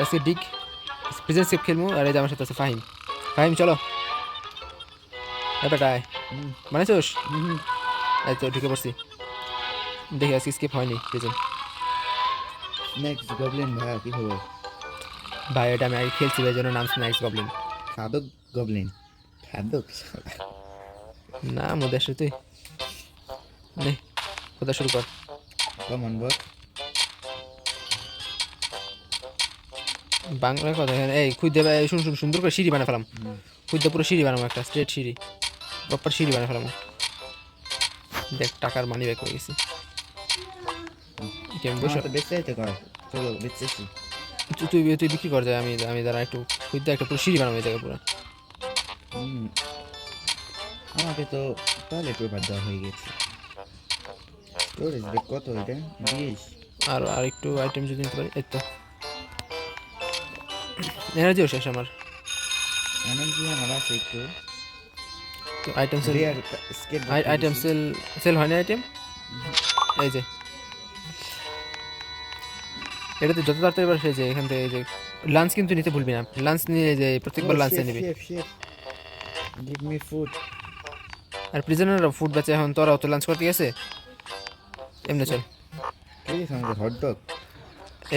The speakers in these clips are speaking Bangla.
আজকে ডিক প্রেজেন্ট সেভ খেলবো আর এই যে আমার সাথে আছে ফাহিম। ফাহিম চলো বেটায় মানেছোস? এই তো ঢুকে পড়ছি। দেখি আজকে স্কিপ হয়নি প্রেজেন্ট। নেক্সট গবলিন ভাইয়া কি খবর? ভাই এটা আমি আগে খেলছি এই জন্য নাম স্ন্যাক্স গবলিন। খাদক গবলিন খাদক না মধ্যে আসলে তুই নে কোথা শুরু কর। কমন বস বাংলা কথা এখানে এই খুঁজতে ভাই শুন শুন সুন্দর করে সিঁড়ি বানা ফেলাম। খুঁজতে পুরো সিঁড়ি বানাবো একটা স্ট্রেট সিঁড়ি প্রপার সিঁড়ি বানা ফেলাম। দেখ টাকার মানি ব্যাক হয়ে গেছি। আমি বসে তো বেচতে যেতে কর চলো বেচতেছি তুই তুই বিক্রি কর যায় আমি আমি দাঁড়া একটু খুঁজতে একটা পুরো সিঁড়ি বানাবো এই জায়গায় পুরো। আমাকে তো টয়লেট পেপার দেওয়া হয়ে গেছে। স্টোরেজ দেখ কত এটা 20 আর একটু আইটেম যদি নিতে পারি এই তো এনার্জিও শেষ আমার। এনার্জি আমার আছে একটু তো আইটেম সেল রিয়ার স্কেট আইটেম সেল সেল হয় না আইটেম। এই যে এটাতে যত তাড়াতাড়ি পারবে সেই যে এখান থেকে এই যে লাঞ্চ কিন্তু নিতে ভুলবি না। লাঞ্চ নিয়ে যে প্রত্যেকবার লাঞ্চে নিবি। গিভ মি ফুড আর প্রিজনাররা ফুড বেচে এখন তোরাও তো লাঞ্চ করতে গেছে এমনি চল। কি আমাদের হট ডগ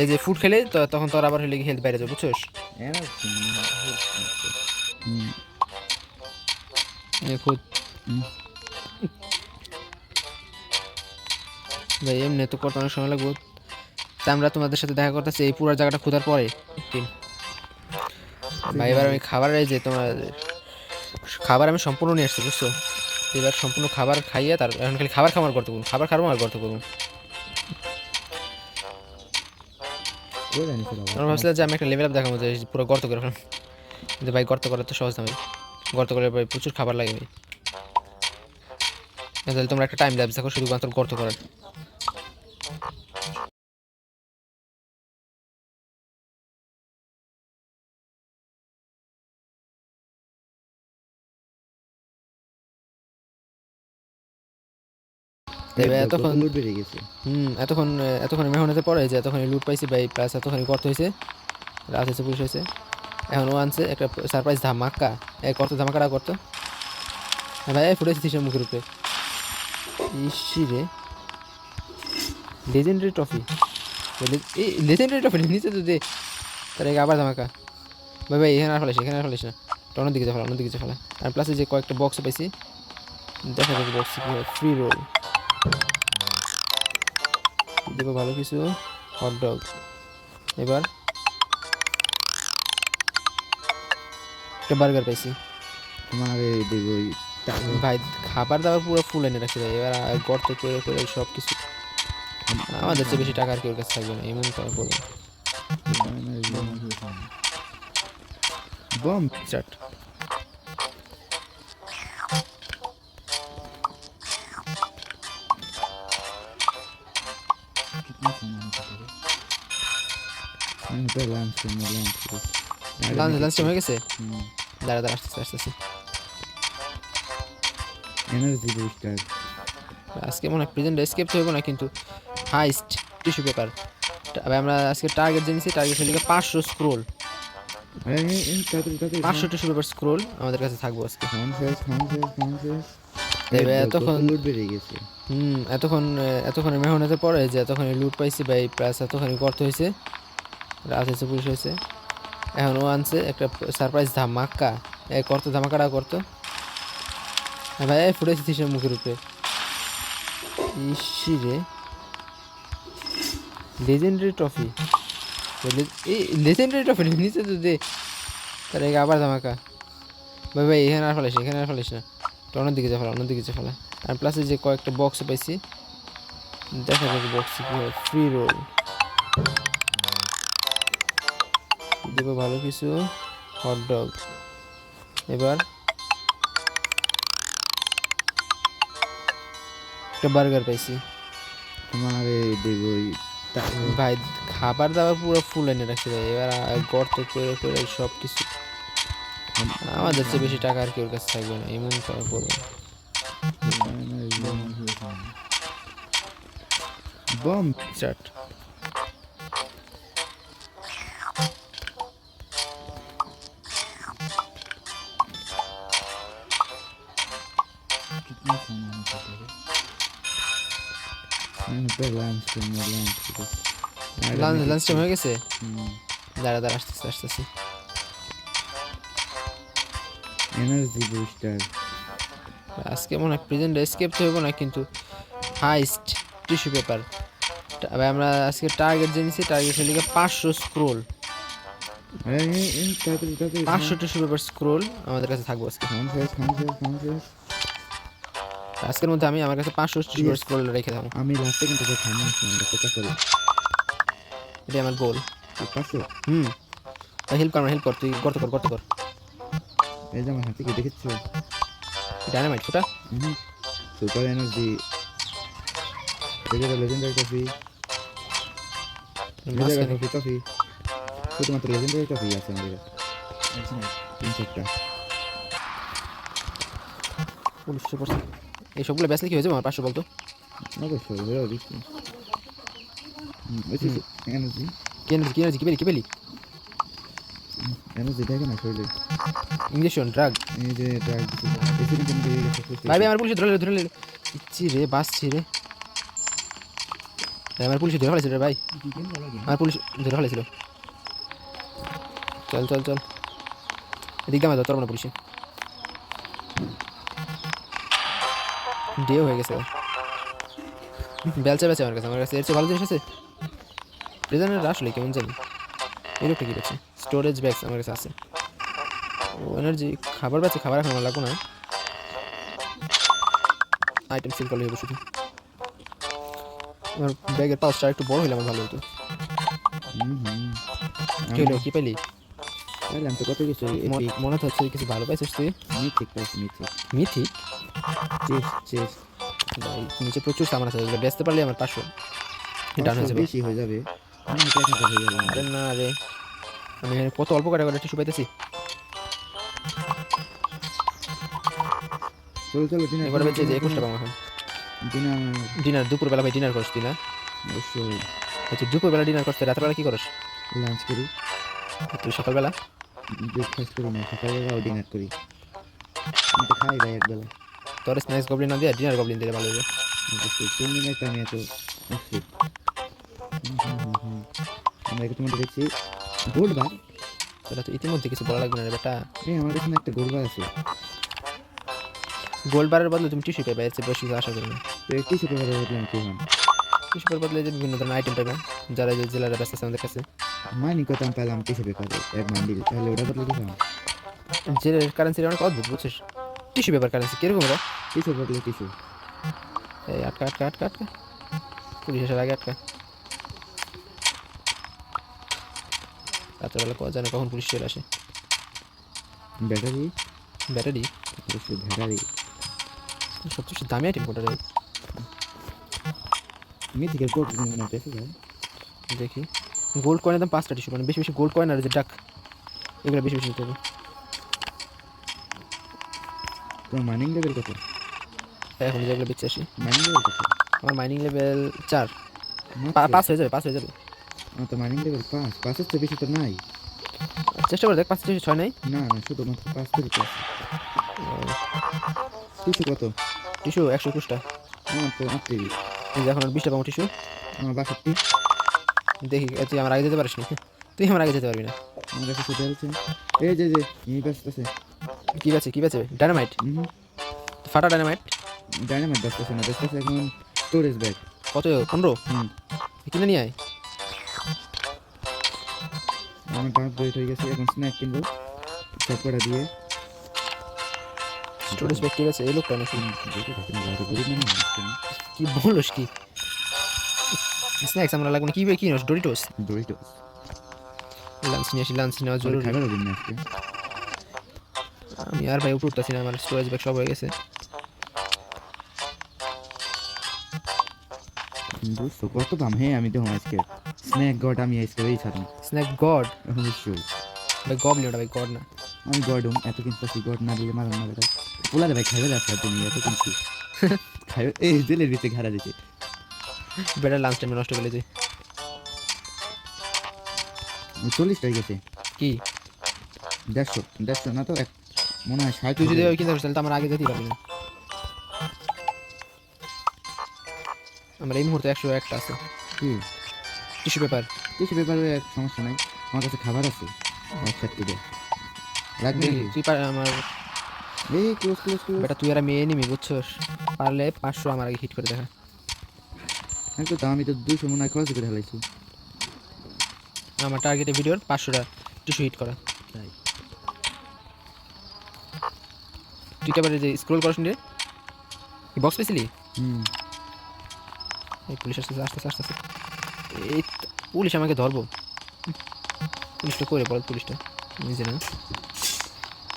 এই যে ফুড খেলে তো তখন তোর আবার হলে হেলথ বাইরে যাবে বুঝছোস। এনার্জি খুদ ভাই এমনি তো করতে অনেক সময় লাগবে। তা আমরা তোমাদের সাথে দেখা করতেছি এই পুরো জায়গাটা খোঁজার পরে টিম। ভাই এবার আমি খাবার এই যে তোমার খাবার আমি সম্পূর্ণ নিয়ে আসছি বুঝছো। এবার সম্পূর্ণ খাবার খাইয়ে তার এখন খালি খাবার খাবার করতে করুন খাবার খাবো আর করতে করুন। আমরা ভাবছিলাম যে আমি একটা লেভেল আপ দেখাবো যে পুরো গর্ত করে ফেলাম কিন্তু ভাই গর্ত করা তো সহজ না ভাই। গর্ত করে ভাই প্রচুর খাবার লাগে ভাই। তাহলে তোমরা একটা টাইম ল্যাপস দেখো শুধুমাত্র গর্ত করার। এতক্ষণ লুট বেরিয়ে গেছে এতক্ষণ এতক্ষণ মেহনতে পড়ে যে এতক্ষণ লুট পাইছি ভাই প্লাস এতক্ষণ গর্ত হয়েছে রাত হয়েছে পুলিশ হয়েছে। এখন ও আনছে একটা সারপ্রাইজ ধামাক্কা এই করতো ধামাকাটা করতো ভাই ফুটেছে তিসের মুখের উপরে ইসি রে লেজেন্ডারি ট্রফি। এই লেজেন্ডারি ট্রফি নিচে তো দে তার আগে আবার ধামাকা। ভাই ভাই এখানে আর ফেলিস এখানে আর ফেলিস না অন্য দিকে ফেলা অন্য দিকে ফেলা। আর প্লাসে যে কয়েকটা বক্স পাইছি দেখা যাবে বক্স ফ্রি রোল দেবো ভালো কিছু হট ডগ। এবার একটা বার্গার পাইছি তোমার দেবো ভাই খাবার দাবার পুরো ফুল এনে রাখছি ভাই। এবার গর্ত করে করে সব কিছু আমাদের চেয়ে বেশি টাকা আর কেউ কাছে থাকবে না এমন করা করবো। বম স্টার্ট লাঞ্চ লাঞ্চ টাইম হয়ে গেছে। দাঁড়া দাঁড়া আসতেছে আসতেছে এনার্জি বুস্টার আজকে মনে হয় প্রেজেন্ট এসকেপ তো হইব না কিন্তু হাইস্ট টিস্যু পেপার। তবে আমরা আজকে টার্গেট জেনেছি টার্গেট হলে 500 স্ক্রোল 500 টিস্যু পেপার স্ক্রোল আমাদের কাছে থাকবো আজকে। এতক্ষণ লুট বেরিয়ে গেছে এতক্ষণ এতক্ষণ মেহনতে পড়ে যে এতক্ষণ লুট পাইছি ভাই প্লাস এতক্ষণ গর্ত হয়েছে রাত হয়েছে পুলিশ হয়েছে। এখন ও আনছে একটা সারপ্রাইজ ধামাক্কা এই করতো ধামাকাটা করতো ভাই ফুটেছে তিসের মুখের উপরে ইসি রে লেজেন্ডারি ট্রফি। এই লেজেন্ডারি ট্রফি নিচে তো দে তার আগে আবার ধামাকা। ভাই ভাই এখানে আর ফেলিস এখানে আর ফেলিস না অন্য দিকে ফেলা অন্য দিকে ফেলা। আর প্লাসে যে কয়েকটা বক্স পাইছি দেখা যাবে বক্স ফ্রি রোল দেবো ভালো কিছু হট ডগ। এবার একটা বার্গার পাইছি তোমার দেবো ভাই খাবার দাবার পুরো ফুল এনে রাখছি ভাই। এবার গর্ত করে করে সব কিছু আমাদের চেয়ে বেশি টাকা আর কেউ কাছে থাকবে না এমন করা করবো। বম স্টার্ট লাঞ্চ লাঞ্চ টাইম হয়ে গেছে। হুম দাঁড়া দাঁড়া, আসতেছি। এনার্জি বুস্টার আজকে মনে হয় প্রেজেন্ট এসকেপ তো হবো না, কিন্তু হাইস্ট টিস্যু পেপার। তবে আমরা আজকে টার্গেট জেনেছি, টার্গেট হলে 500 স্ক্রোল, 500 টিস্যু পেপার স্ক্রোল আমাদের কাছে থাকবো আজকে। আজকের মধ্যে আমি আমার কাছে 500 টিস্যু পেপার স্ক্রোল রেখে দেবো, আমি লাস্টে কিন্তু এটাই আমার গোল। 500 হেল্প কর, হেল্প কর, তুই গর্ত কর। এই যে আমার হাতে কি দেখেছো ডায়নামাইট ফোটা। Super energy legendary coffee coffee শুধুমাত্র লেজেন্ডারি কফি আছে আমাদের কাছে 3-4টা 19%। এই সবগুলো বেচলে কি হয়েছে আমার 500 বলতো? অবশ্যই হয়ে দিচ্ছি এনার্জি কি পেলি? এনার্জি দেখে না শরীরে ইঞ্জেকশন, ড্রাগ। এই যে ড্রাগ ভাই আমার পুলিশে ধরে ইচ্ছি রে, বাসছি রে ভাই, আমার পুলিশে ধরে ফেলেছিল রে ভাই, আমার পুলিশ ধরে ফেলেছিল। চল এদিকে আমার তোর না পুলিশে ডেও হয়ে গেছে। বেলচা বেচে আমার কাছে এর চেয়ে ভালো জিনিস আছে। প্রেজেন্টের আসলে কেমন জানি এই লোকটা কি বেছে। স্টোরেজ ব্যাগস আমার কাছে আছে। ও এনার্জি খাবার বেচে, খাবার এখন আমার লাগবো না, আইটেম সিল করলে হবে শুধু। আমার ব্যাগের পাউচটা একটু বড় হইলে আমার ভালো হতো। কি হলো, কি পেলি? আমি তো কত কিছু মনে তো হচ্ছে কিছু ভালো পাইছিস তুই। মিথি চেস ভাই, নিচে প্রচুর সামান আছে, এগুলো বেচতে পারলে আমার 500 ডাউন হয়ে যাবে। বেশি হয়ে যাবে আরে না রে, আমি এখানে কত অল্প করে টিস্যু পাইতেছি। চলো এবার বেঁচে যে 21টা পাবো এখন। ডিনার দুপুরবেলা ভাই ডিনার করিস তুই না? অবশ্যই আচ্ছা দুপুরবেলা ডিনার করতে, রাতেরবেলা কি করিস? লাঞ্চ করি, তুই সকালবেলা? ব্রেকফাস্ট করি না, সকালবেলাও ডিনার করি। আমি তো খাই ভাই একবেলা। তোর স্ন্যাক্স গবলিন না দিয়ে ডিনার গবলিন দিলে ভালো হবে। অবশ্যই 3 মিনিট আমি এত আমরা একটু মধ্যে দেখছি গোল্ড বার। তোরা তো ইতিমধ্যে কিছু বলা লাগবে না রে বেটা। আমার কাছে একটা গোল্ড বার আছে। গোল্ড বারের বদলে তুমি টিস্যু পাইবে, এর চেয়ে বেশি কিছু আশা করি না। তো কিছু পেপারে বললাম কি হন টিস্যু পেপার বদলে যে বিভিন্ন ধরনের আইটেম পাইবে, যারা যে জেলারা ব্যস্ত আছে আমাদের কাছে। মাইনি কত আমি পেলাম টিস্যু পেপারে এক মান্ডিল, তাহলে ওটা বদলে দিলাম। যে কারেন্সির অনেক অদ্ভুত বুঝছিস। টিস্যু পেপার কারেন্সি কিরকম রে? টিস্যু বদলে টিস্যু। এই আটকা পুলিশ আসার আগে আটকা। রাত্রেবেলা কখন জানে কখন পুলিশ চলে আসে। ব্যাটারি ব্যাটারি অবশ্যই ব্যাটারি সবচেয়ে দামি আইটেম কোনটা রে? মিথিকের কোট মনে হচ্ছে ভাই। দেখি গোল্ড কয়েনের দাম 5টা টিস্যু, মানে বেশি গোল্ড কয়েন আর যে ডাক এগুলো বেশি নিতে হবে। তোমার মাইনিং লেভেল কত? এখন যেগুলো বেঁচে আসি, মাইনিং লেভেল কত? আমার মাইনিং লেভেল 4। 5 হয়ে যাবে। আমার তো মাইনিং লেভেল 5, 5-এর চেয়ে বেশি তো নাই। চেষ্টা করে দেখ, 5 থেকে 6 নাই। না শুধুমাত্র 5 থেকে 5। টিস্যু কত? টিস্যু 121টা। আমার তো 38। এই যে এখন 20টা পাবো টিস্যু। আমার 62। দেখি তুই আমার আগে যেতে পারিস না, তুই আমার আগে যেতে পারবি না। আমার কাছে সেটা আছে। এই যে এই বাসতেছে। কি বেচে? ডায়নামাইট, ফাটা ডায়নামাইট। ডায়নামাইট বাসতেছে না, বাসতেছে এখন স্টোরেজ ব্যাগ। কত? 15? কিনে নিয়ে আয়। আমার ডাক ব্রেক হয়ে গেছে, এখন স্ন্যাক কিনবো সব কটা দিয়ে। স্টোরেজ ব্যাগ কি আছে এই লোকটা নাকি? কি বলিস কি? স্ন্যাক্স আমরা লাগবে না, কি কিনোস? ডোরিটোস লাঞ্চ নেওয়া জরুরি। খাবার হবে না আজকে। আমি আর ভাই উপরে উঠতেছি না, আমার স্টোরেজ ব্যাগ সব হয়ে গেছে। বুঝছো কত দাম? হ্যাঁ আমি দেখো আজকে স্ন্যাক গড আমি আজকে এই ছাড়ি স্ন্যাক গড অবশ্যই। ভাই গবলিন ওটা ভাই, গড না। আমি গডম এত কিনতেছি, গড না দিলে মারণ না বেটা। পোলা ভাই খাইবে রাস্তা তুমি এত কিনছি খাইবে। এই জেলের ভিতরে ঘাড়া দিতে বেটার লাঞ্চ টাইমে নষ্ট করে যে 40 টাকা গেছে। কি 150 না তো মনে হয় 60। তুই যদি ওই কিনতে পারিস তাহলে তো আমার আগে যেতেই পারবি না। আমার এই মুহূর্তে 101টা আছে কি টিস্যু পেপার। কিছু ব্যাপারে এক সমস্যা নাই, আমার কাছে খাবার আছে একসাথে থেকে লাগবে দেখি নাকি? তুই আমার এই ক্লোজ ক্লোজ ক্লোজ। বেটা তুই আর আমি এনিমি বুঝছস, পারলে 500 আমার আগে হিট করে দেখা। আমি তো আমি তো 200 মনে হয় খরচ করে ফেলাইছি। আমার টার্গেটে ভিডিওর 500টা টিস্যু হিট করা। তাই তুই কি আবার যে স্ক্রল করছ রে, কি বক্স পেয়েছিলি? হুম এই পুলিশ আসতে আসতে আসতে আসতে, এই পুলিশ আমাকে ধরবো। পুলিশটা করে বল, পুলিশটা নিজে না,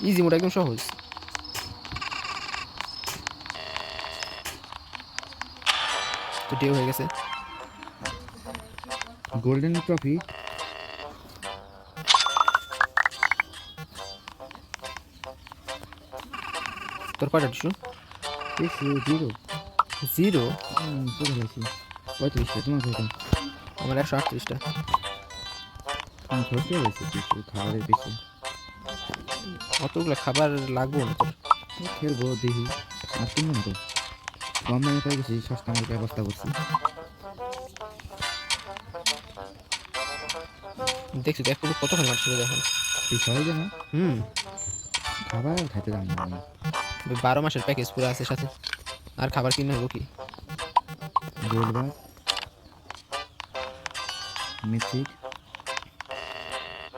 ইজি মোড একদম সহজ। তো ডে হয়ে গেছে। Golden trophy. তোর কয়টা টিস্যু? Tissue zero. জিরো? তো ফেলাইছি 35টা, তোমার কয়টা? আমার 138টা। আমি ভর্তি হয়ে গেছি টিস্যু খাবারের বেশি। অতগুলো খাবার লাগবো না তোর? খেলবো দেখি, আর কিনবেন তো কম দামে পাই গেছি, সস্তা আমার ব্যবস্থা করছি। দেখছি দেখ কতক্ষণ মারছিল এখন। এই সহজে না হুম, খাবার খাইতে দাম না 12 মাসের প্যাকেজ পুরো আছে সাথে, আর খাবার কিনে হবো কি? গোলবার মিথিক।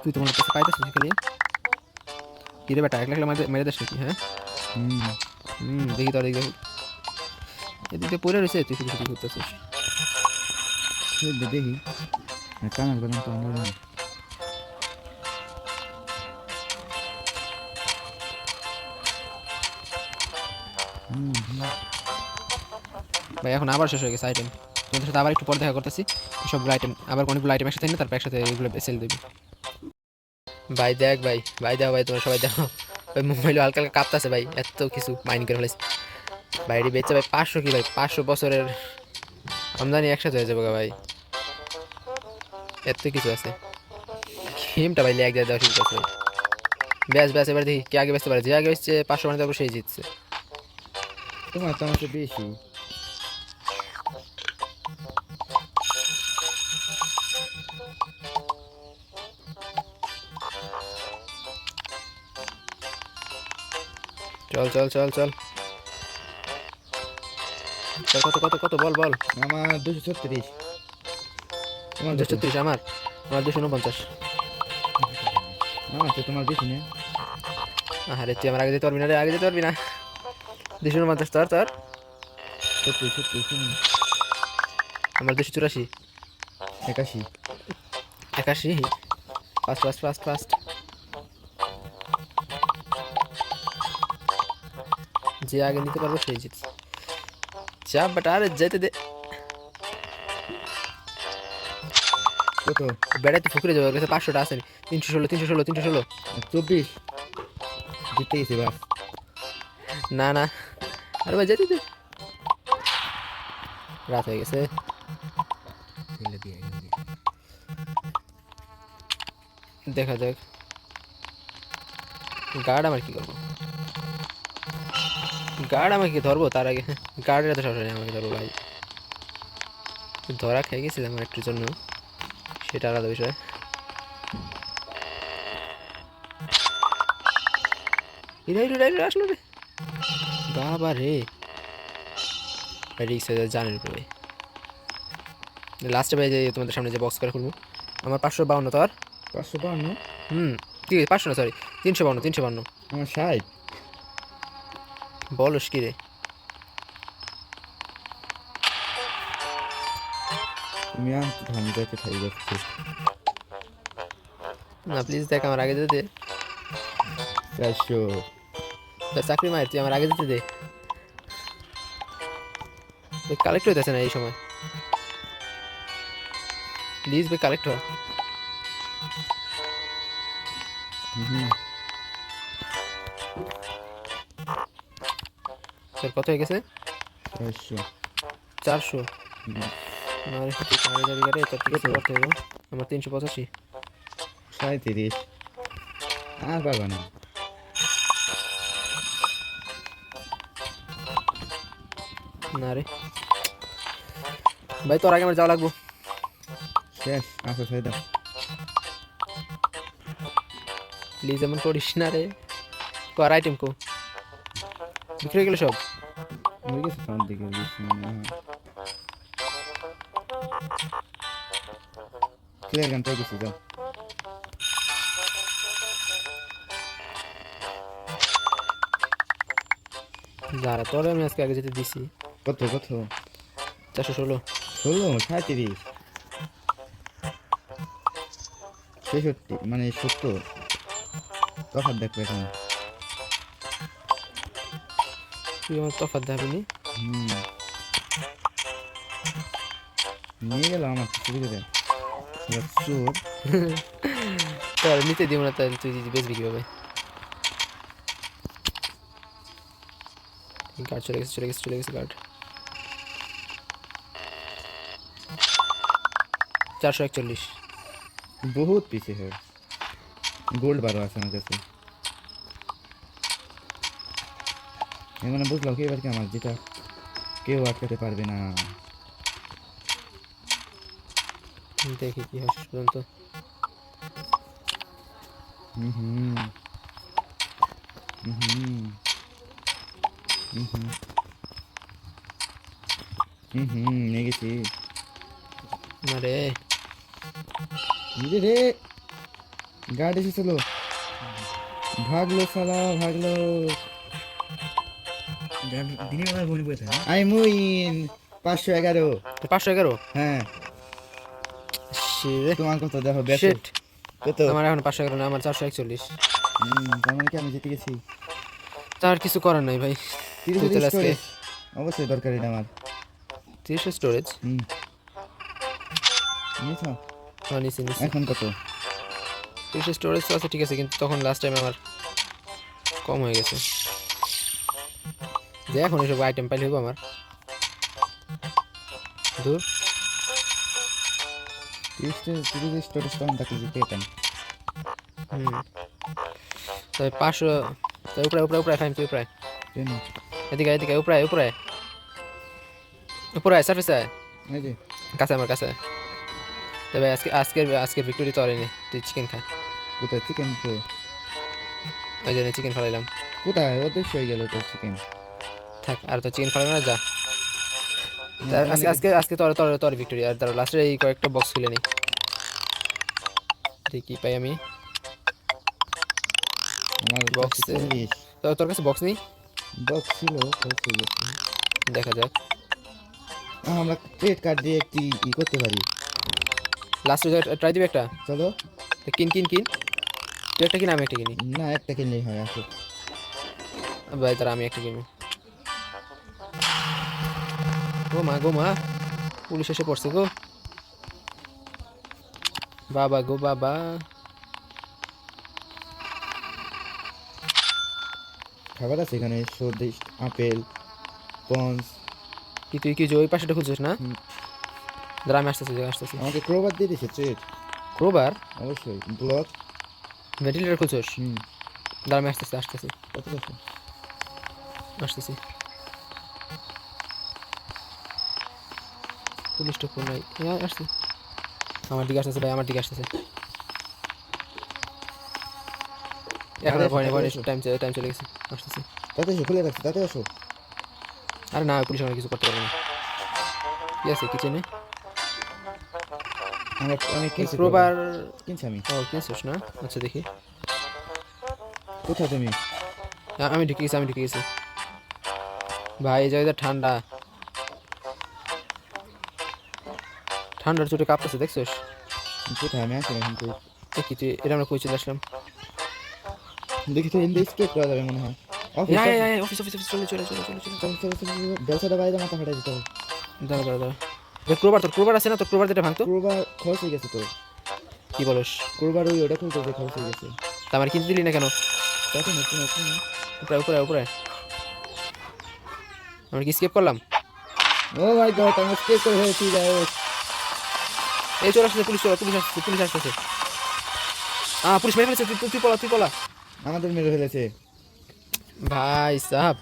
তুই তোমার কাছে পাইতেছিস খালি কিরে বেটা, একলা একলা মেরে দেশ নাকি? হ্যাঁ হুম দেখি তো দেখি, এদিকে পড়ে রয়েছে, তুই শুধু শুধু করতেছিস। দেখি কানাল বাদাম তো আমরা না। ভাই এখন আবার শেষ হয়ে গেছে আইটেম, তোমাদের সাথে আবার একটু পরে দেখা করতেছি। সবগুলো আইটেম আবার অনেকগুলো আইটেম একসাথে নিয়ে তারপর একসাথে এগুলো সেল দেবে। ভাই দেখ ভাই, ভাই দেখো ভাই, তোমরা সবাই দেখো ভাই, মোবাইল হালকা হালকা কাঁপতেছে ভাই, এত কিছু মাইনিং করে ফেলেছে ভাই। এটি বেচছে ভাই 500 কি ভাই, 500 বছরের আমদানি একসাথে হয়ে যাবে ভাই, এত কিছু আছে। গেমটা ভাই ল্যাগ দেওয়া শুরু করছে ভাই। ব্যাস ব্যাস, এবার দেখি কে আগে বেচতে পারে, যে আগে বেচছে 500 মানে তারপর সেই জিতছে। তোমার তো আমার তো বেশি। চল চল চল চল চল, কত কত কত বল বল। আমার 236। তোমার 236, আমার আমার 249। আমার তো তোমার বেশি না। আরে তুই আমার আগে যেতে পারবি না রে, আগে যেতে পারবি না। 249 তোর তোর, 70 আমার 284। 81। 81, ফাস্ট ফাস্ট ফাস্ট ফাস্ট। যে আগে নিতে পারবো সেই জিতছে। চাপ বাট, আরে যেতে দে। কত? বেড়াই তো ফুকরে যাবে, ওর কাছে 500টা আছে। 316 316 316। 24 জিতে গেছি বাস। না না, আরে ভাই যেতে দে, রাত হয়ে গেছে। দেখা যাক গার্ড আমার কি করবো, গার্ড আমাকে ধরবো তার আগে, গার্ডের এত সরাসরি আমাকে ধরবো ভাই। ধরা খেয়ে গেছিলাম আমার একটুর জন্য, সেটা আলাদা বিষয়। আসলো রে বাবা রে, রিক্স হয়ে যায় জানেন ভাই। লাস্টে ভাই যে তোমাদের সামনে যে বক্স করে খুলবো, আমার 552 তো আর 552। ঠিক আছে 500 না, সরি 352 352। আমার 60। বলস কি রে? তুমি আনছো ধান যাচ্ছে খাই যাচ্ছে। না প্লিজ দেখ, আমার আগে যেতে দে। 400। চাকরি মায়ের, তুই আমার আগে যেতে দে। কালেক্ট হইতেছে না এই সময়, প্লিজ ভাই কালেক্ট হ। তোর কত হয়ে গেছে? 400। 400। আরে তুই কারে যাবি গারে, তোর কিছু করতে হবে। আমার 385। 37। আর পারবা না। না রে, ভাই তোর আগে আমার যাওয়া লাগবো। শেষ আসো ছেড়ে দাও। প্লিজ এমন করিস না রে। কর আইটেম কো বিক্রি হয়ে গেল সব। হয়ে গেছে তোমার দিকে বেশি মনে হয়। ক্লিয়ার গান পেয়ে গেছি যাও। যারা তোর আমি আজকে আগে যেতে দিছি। কত কত 416। 16 37 66 মানে 70 তফাৎ দেখবে এখন। তুই আমার তফাৎ দেখাবি। নিয়ে গেল আমার সুবিধা দেয় চোর। তোর নিতে দিব না তাহলে তুই বেচবি কিভাবে? গার্ড চলে গেছে চলে গেছে চলে গেছে গার্ড। 441। বহুত পিছিয়ে হয়। গোল্ড 12 আছে আমার কাছে। মানে বুঝলাম কি এবার কি আমার যেটা কেউ আটকাতে পারবে না। দেখি কি হয় শেষ পর্যন্ত। হুম হুম হুম হুম হুম নিয়ে গেছি। আরে নিজে রে গার্ড এসেছিল, ভাগলো সালা ভাগলো। দিনের বেলা বই বই থাকে আই মুইন 511। 511। হ্যাঁ শিট তোমার কত দেখো বেশি শিট। কত? আমার এখন 511 না, আমার 441। তার মানে কি আমি জিতে গেছি? তার কিছু করার নাই ভাই। 30 তুই তাহলে আজকে স্টোরেজ অবশ্যই দরকার এটা আমার। 30 স্টোরেজ নিয়েছো? নিচে নিচে এখন কত? 30 স্টোরেজ আছে ঠিক আছে, কিন্তু তখন লাস্ট টাইম আমার কম হয়ে গেছে। যে এখন এসব আইটেম পাইলে হইব আমার দূর। 30 স্টোরেজ তখন থাকলে জিতে যেতাম। তবে 500। তবে উপরে উপরে উপরে ফাইন তুই উপরে কেন? এদিকে এদিকে উপরে উপরে উপরে সার্ফেসে এই যে কাছে আমার কাছে। তবে আজকের ভিক্টোরি তো আরে নে, তুই চিকেন খা। কোথায় চিকেন? ওই জন্য চিকেন ফেলাইলাম। কোথায় ওদের হয়ে গেল তোর চিকেন? থাক আর তো চিকেন ফেলাইলাম না, যা। আজকে আজকে আজকে তোর তোর তোর ভিক্টোরি। আর তার লাস্টের এই কয়েকটা বক্স খুলে নেই, ঠিক কি পাই আমি। আমার বক্স বক্স তোর কাছে বক্স নেই? বক্স ছিল খরচ হয়ে গেছে। দেখা যাক। আমরা ক্রেডিট কার্ড দিয়ে একটি করতে পারি। লাস্টে ট্রাই দিবি একটা? চলো তো কিন কিন কিন, তুই একটা কিন আমি একটা কিনি। না একটা কিনলেই হয় আসো। ভাই তারা আমি একটা কিনবো। গো মা পুলিশ এসে পড়ছে গো বাবা গো বাবা। খাবার আছে এখানে সর্দি আপেল পন্স। কি তুই কি যে ওই পাশেটা খুঁজছিস না? দাঁড়া আমি আসতেছি আসতেছি। আমাকে ক্রোবার দিয়ে দিছে ট্রেড। ক্রোবার? অবশ্যই ব্লক ভেন্টিলেটর খুঁজছিস? দাঁড়া আমি আসতেছি আসতেছি কত আছে? আসতেছি। পুলিশটা কোন নাই? আসছে আমার দিকে আসতেছে ভাই, আমার দিকে আসতেছে। এখন আর ভয় নেই ভয় নেই, টাইম চলে গেছে। আসতেছি। তাতে এসো খুলে রাখছি তাতে আসো। আরে না পুলিশ আমার কিছু করতে পারবে না। কি আছে কিচেনে? আমরা অনেক কিছু ক্রোবার কিনছি আমি। ও কিনছিস না? আচ্ছা দেখি। কোথায় তুমি? আমি ঢুকে গেছি ভাই। এই জায়গাটা ঠান্ডা, ঠান্ডার চোটে কাঁপতেছে দেখছিস? কোথায় আমি আসি এখন তুই দেখি তুই এটা আমরা কই চলে আসলাম। দেখি তো এন্ড স্কেপ করা যাবে মনে হয়। অফিস অফিস অফিস অফিস চলে চলে চলে চলে চলে চল চল চল ব্যবসাটা বাইরে মাথা ফাটাই দিতে হবে। দাঁড়া দাঁড়া দাঁড়া। ক্রোবার তোর ক্রোবার আছে না? তোর ক্রোবার যেটা ভাঙতো। ক্রোবার খরচ হয়ে গেছে তো। কি বলিস? ক্রোবার ওই ওটা খুলতে যে খরচ হয়ে গেছে। তা আমার কিনতে দিলি না কেন? তখন একটু নতুন উপরে উপরে উপরে আমরা কি স্কেপ করলাম? ও মাই গড আমি স্কেপ করে ফেলেছি গাইস। এই চলে আসছে পুলিশ, পুলিশ আসতেছে। পুলিশ মেরে ফেলেছে। তুই পলা আমাদের মেরে ফেলেছে ভাই সাহাব।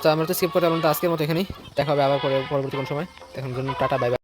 তো আমরা তো স্কিপ করতে পারলাম, তো আজকের মতো এখানেই দেখা হবে আবার পরবর্তী কোনো সময়। এখন জন্য টাটা, বাই বাই।